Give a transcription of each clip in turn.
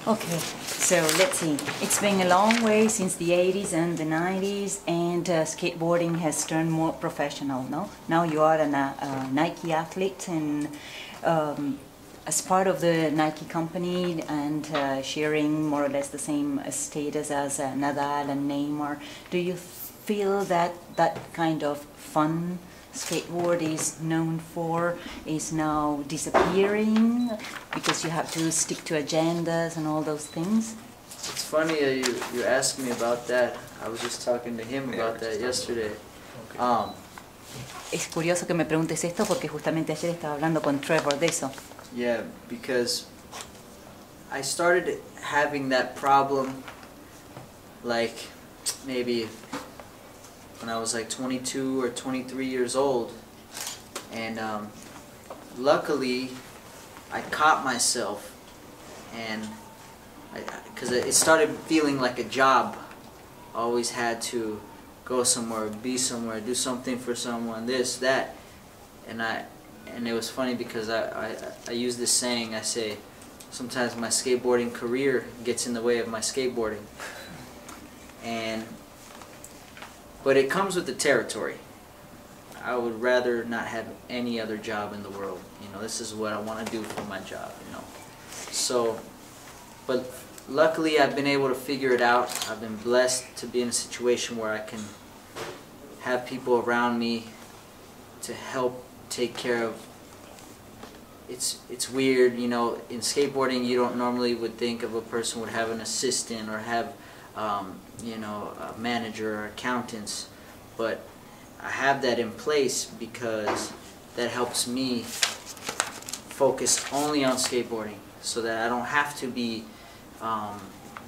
Okay, so let's see. It's been a long way since the 80s and the 90s, and skateboarding has turned more professional, no? Now you are a Nike athlete, and as part of the Nike company, and sharing more or less the same status as Nadal and Neymar. Do you feel that that kind of fun skateboard is known for is now disappearing because you have to stick to agendas and all those things? It's funny you asked me about that. I was just talking to him about that yesterday. Es curioso que me preguntes esto porque justamente ayer estaba hablando con Trevor de eso. Yeah, because I started having that problem like maybe when I was like 22 or 23 years old, and luckily I caught myself, and because it started feeling like a job. I always had to go somewhere, be somewhere, do something for someone, this, that, and it was funny because I use this saying. I say sometimes my skateboarding career gets in the way of my skateboarding, but it comes with the territory. I would rather not have any other job in the world. You know, this is what I want to do for my job, you know. So, but luckily I've been able to figure it out. I've been blessed to be in a situation where I can have people around me to help take care of. It's weird, you know, in skateboarding you don't normally would think of a person would have an assistant or have you know, a manager or accountants, but I have that in place because that helps me focus only on skateboarding, so that I don't have to be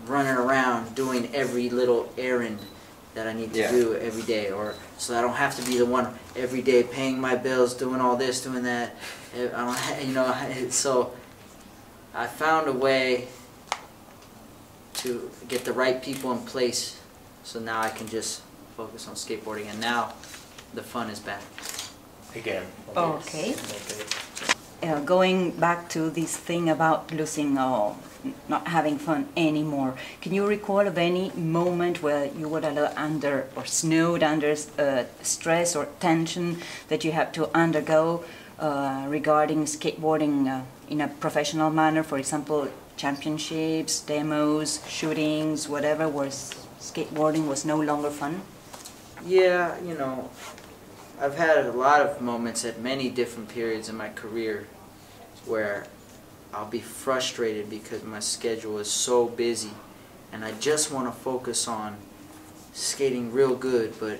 running around doing every little errand that I need to do every day, or so I don't have to be the one every day paying my bills, doing all this, doing that. I don't, you know, so I found a way to get the right people in place, so now I can just focus on skateboarding, and now the fun is back. Again. Okay. Going back to this thing about losing or not having fun anymore, can you recall of any moment where you were under or snowed under stress or tension that you had to undergo regarding skateboarding in a professional manner? For example, championships, demos, shootings, whatever, where skateboarding was no longer fun? Yeah, you know, I've had a lot of moments at many different periods in my career where I'll be frustrated because my schedule is so busy and I just want to focus on skating real good, but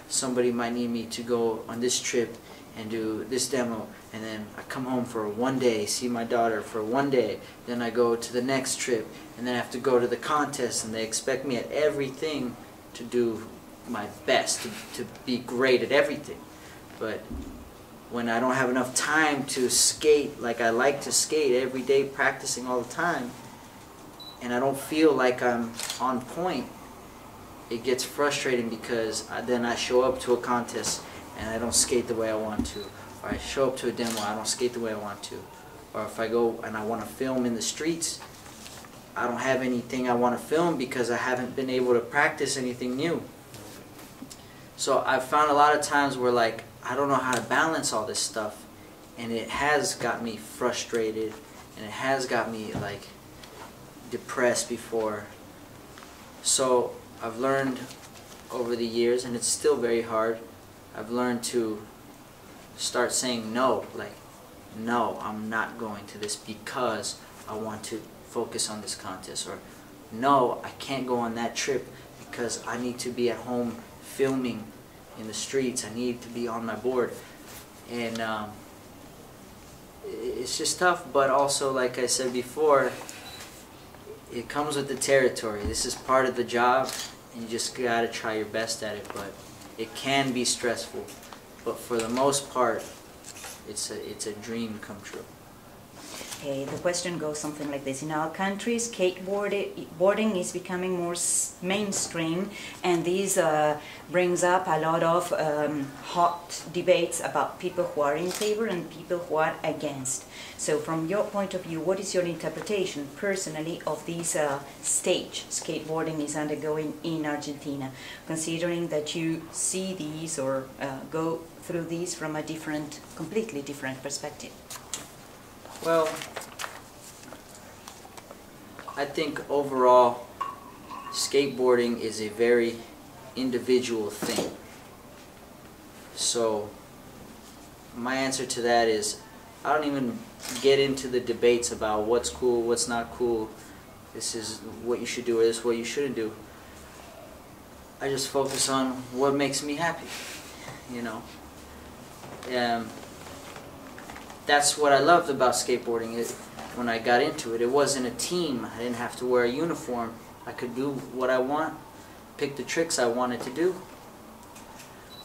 somebody might need me to go on this trip and do this demo, and then I come home for one day, see my daughter for one day, then I go to the next trip, and then I have to go to the contest, and they expect me at everything to do my best, to be great at everything. But when I don't have enough time to skate like I like to skate every day, practicing all the time, and I don't feel like I'm on point, it gets frustrating because then I show up to a contest and I don't skate the way I want to, or I show up to a demo, I don't skate the way I want to, or if I go and I want to film in the streets, I don't have anything I want to film because I haven't been able to practice anything new. So I've found a lot of times where, like, I don't know how to balance all this stuff, and it has got me frustrated, and it has got me like depressed before. So I've learned over the years, and it's still very hard, I've learned to start saying no, like, no, I'm not going to this because I want to focus on this contest, or no, I can't go on that trip because I need to be at home filming in the streets, I need to be on my board. And it's just tough, but also, like I said before, it comes with the territory. This is part of the job, and you just gotta try your best at it, but it can be stressful, but for the most part, it's a dream come true. Okay, the question goes something like this. In our country, skateboarding is becoming more mainstream, and this brings up a lot of hot debates about people who are in favor and people who are against. So from your point of view, what is your interpretation personally of this stage skateboarding is undergoing in Argentina, considering that you see these or go through these from a completely different perspective? Well, I think overall skateboarding is a very individual thing. So my answer to that is I don't even get into the debates about what's cool, what's not cool, this is what you should do or this is what you shouldn't do. I just focus on what makes me happy, you know. That's what I loved about skateboarding. When I got into it, it wasn't a team. I didn't have to wear a uniform. I could do what I want, pick the tricks I wanted to do.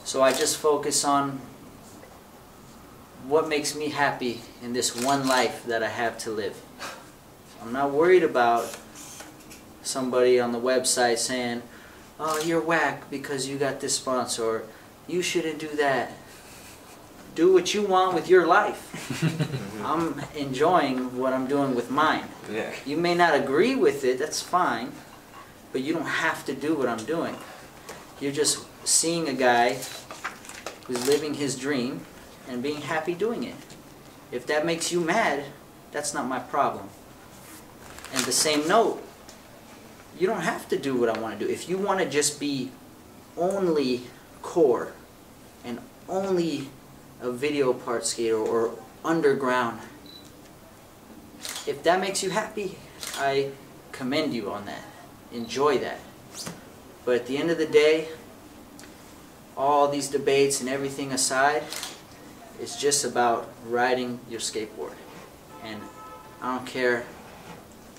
So I just focus on what makes me happy in this one life that I have to live. I'm not worried about somebody on the website saying, oh, you're whack because you got this sponsor, or you shouldn't do that. Do what you want with your life. I'm enjoying what I'm doing with mine. Yeah. You may not agree with it, that's fine, but you don't have to do what I'm doing. You're just seeing a guy who's living his dream and being happy doing it. If that makes you mad, that's not my problem. And the same note, you don't have to do what I want to do. If you want to just be only core and only a video part skater or underground, if that makes you happy, I commend you on that. Enjoy that. But at the end of the day, all these debates and everything aside, it's just about riding your skateboard. And I don't care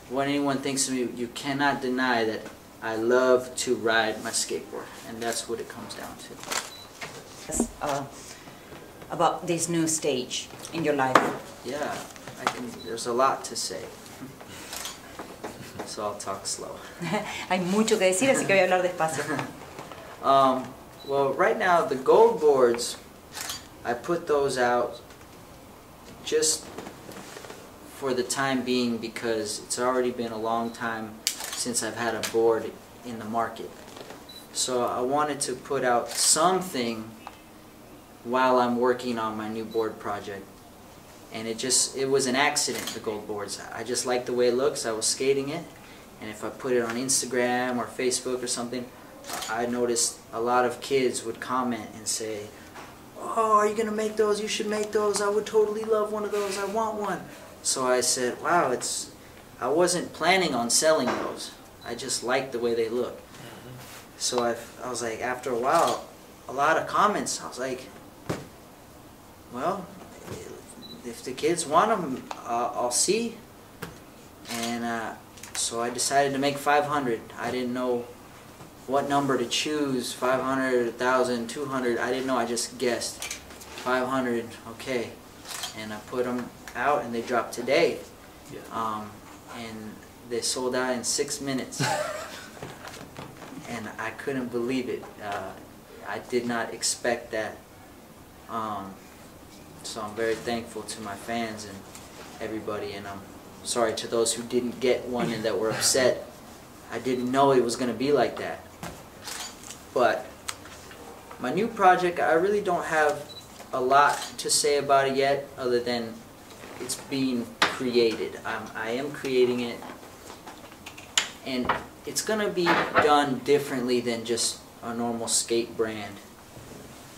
what anyone thinks of me, you cannot deny that I love to ride my skateboard, and that's what it comes down to. About this new stage in your life? Yeah, there's a lot to say. So I'll talk slow. Hay mucho que decir, así que voy a hablar despacio. Well, right now the gold boards, I put those out just for the time being because it's already been a long time since I've had a board in the market. So I wanted to put out something while I'm working on my new board project. And it was an accident, the gold boards. I just liked the way it looks. I was skating it, and if I put it on Instagram or Facebook or something, I noticed a lot of kids would comment and say, oh, are you gonna make those? You should make those. I would totally love one of those. I want one. So I said, wow, I wasn't planning on selling those. I just liked the way they look. So I was like, after a while, a lot of comments. I was like, well, if the kids want them, I'll see. And so I decided to make 500. I didn't know what number to choose, 500, 1,000, 200. I didn't know, I just guessed. 500, okay. And I put them out and they dropped today. Yeah. And they sold out in 6 minutes. And I couldn't believe it. I did not expect that. So I'm very thankful to my fans and everybody, and I'm sorry to those who didn't get one and that were upset. I didn't know it was going to be like that. But my new project, I really don't have a lot to say about it yet, other than it's being created. I am creating it, and it's going to be done differently than just a normal skate brand.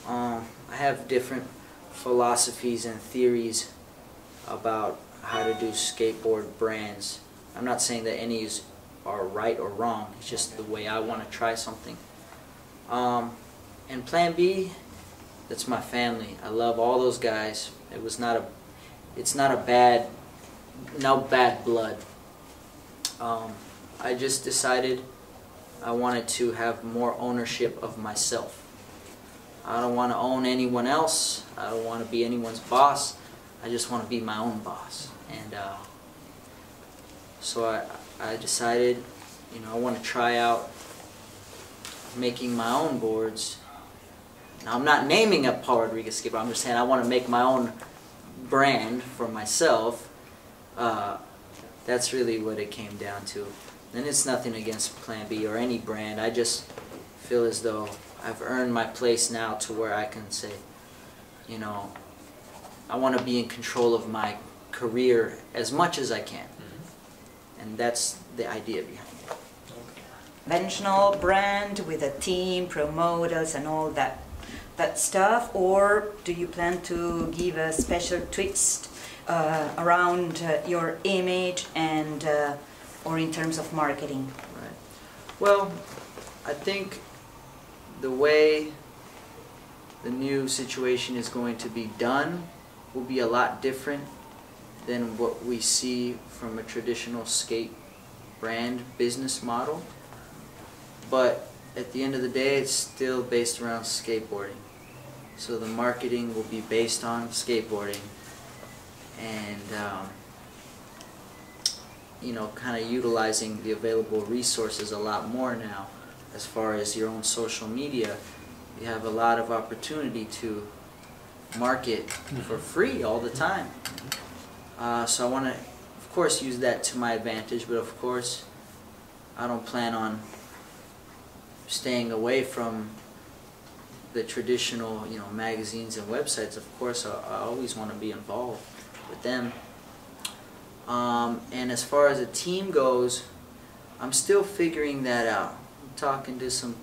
I have different philosophies and theories about how to do skateboard brands. I'm not saying that any are right or wrong, it's just the way I want to try something. And plan B, that's my family. I love all those guys. It's not no bad blood. I just decided I wanted to have more ownership of myself. I don't want to own anyone else. I don't want to be anyone's boss. I just want to be my own boss. And so I decided, you know, I want to try out making my own boards. Now I'm not naming a Paul Rodriguez skateboard, I'm just saying I want to make my own brand for myself. That's really what it came down to. And it's nothing against Plan B or any brand. I just feel as though I've earned my place now to where I can say, you know, I want to be in control of my career as much as I can. And that's the idea behind it. Conventional brand with a team, promoters and all that stuff, or do you plan to give a special twist around your image and or in terms of marketing? Right. Well, I think the way the new situation is going to be done will be a lot different than what we see from a traditional skate brand business model. But at the end of the day, it's still based around skateboarding. So the marketing will be based on skateboarding, and you know, kind of utilizing the available resources a lot more now. As far as your own social media, you have a lot of opportunity to market for free all the time. So I want to, of course, use that to my advantage, but of course I don't plan on staying away from the traditional, you know, magazines and websites. Of course I always want to be involved with them. And as far as a team goes, I'm still figuring that out. I'm talking to some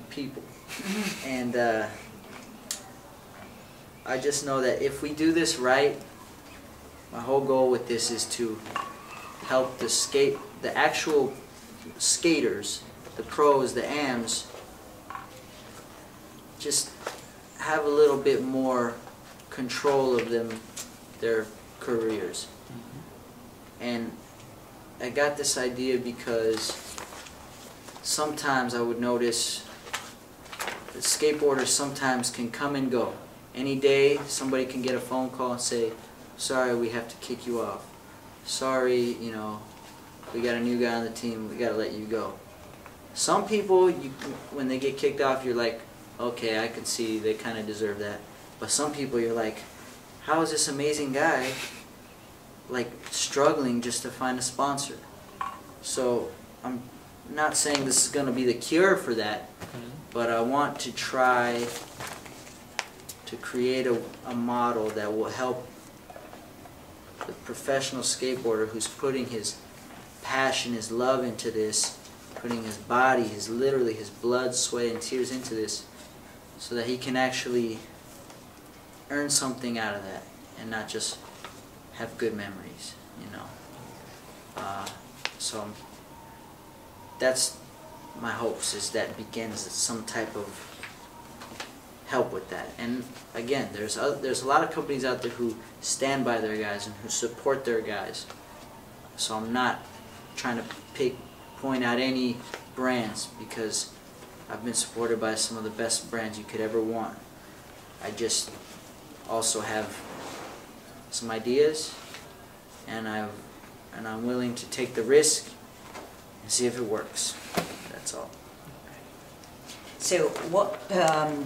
people, and I just know that if we do this right, my whole goal with this is to help the actual skaters, the pros, the AMs, just have a little bit more control of their careers. And I got this idea because sometimes I would notice that skateboarders sometimes can come and go. Any day somebody can get a phone call and say, sorry, we have to kick you off. Sorry, you know, we got a new guy on the team, we got to let you go. Some people, when they get kicked off, you're like, okay, I can see they kind of deserve that. But some people, you're like, how is this amazing guy like struggling just to find a sponsor? So I'm not saying this is going to be the cure for that, but I want to try to create a model that will help the professional skateboarder who's putting his passion, his love into this, putting his body, literally his blood, sweat, and tears into this, so that he can actually earn something out of that and not just have good memories, you know. So that's my hopes, is that begins some type of help with that. And again, there's a lot of companies out there who stand by their guys and who support their guys. So I'm not trying to point out any brands, because I've been supported by some of the best brands you could ever want. I just also have some ideas, and I'm willing to take the risk and see if it works. That's all. So what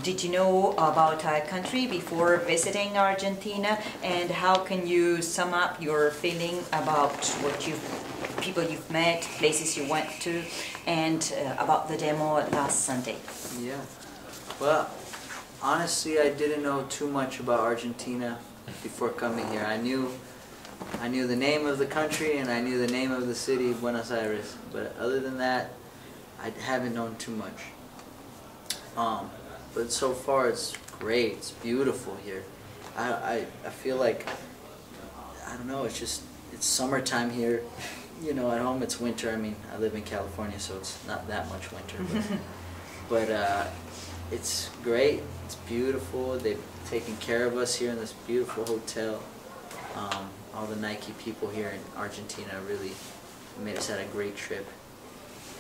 did you know about our country before visiting Argentina, and how can you sum up your feeling about people you've met, places you went to, and about the demo last Sunday? Yeah. Well, honestly, I didn't know too much about Argentina before coming here. I knew the name of the country and I knew the name of the city, Buenos Aires, but other than that, I haven't known too much. But so far it's great. It's beautiful here. I feel like, I don't know, it's summertime here. You know, at home it's winter. I mean, I live in California, so it's not that much winter. But it's great. It's beautiful. They've taken care of us here in this beautiful hotel. All the Nike people here in Argentina really made us have a great trip.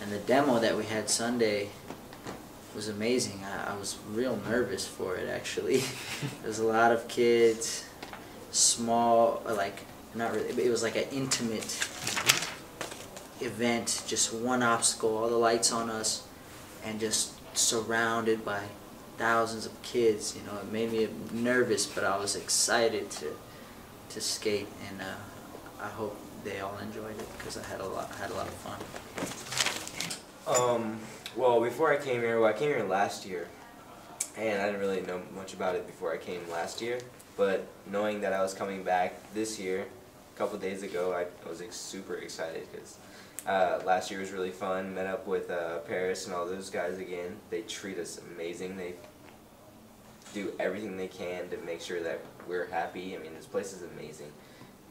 And the demo that we had Sunday was amazing. I was real nervous for it, actually. There's a lot of kids, small, like not really, but it was like an intimate event, just one obstacle, all the lights on us, and just surrounded by thousands of kids. You know, it made me nervous, but I was excited to skate, and I hope they all enjoyed it because I had a lot of fun. Well, before I came here, I came here last year, and I didn't really know much about it before I came last year. But knowing that I was coming back this year, a couple days ago, I was super excited because last year was really fun. Met up with Paris and all those guys again. They treat us amazing. They do everything they can to make sure that we're happy. I mean, this place is amazing.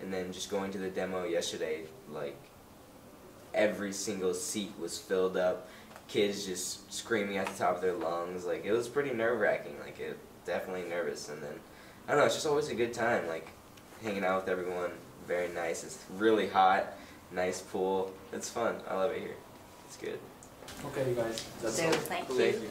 And then just going to the demo yesterday, like every single seat was filled up. Kids just screaming at the top of their lungs. Like, it was pretty nerve-wracking. Like, it definitely nervous. And then, I don't know, it's just always a good time, like, hanging out with everyone. Very nice. It's really hot. Nice pool. It's fun. I love it here. It's good. Okay, you guys. That's So, all. thank you. Thank you.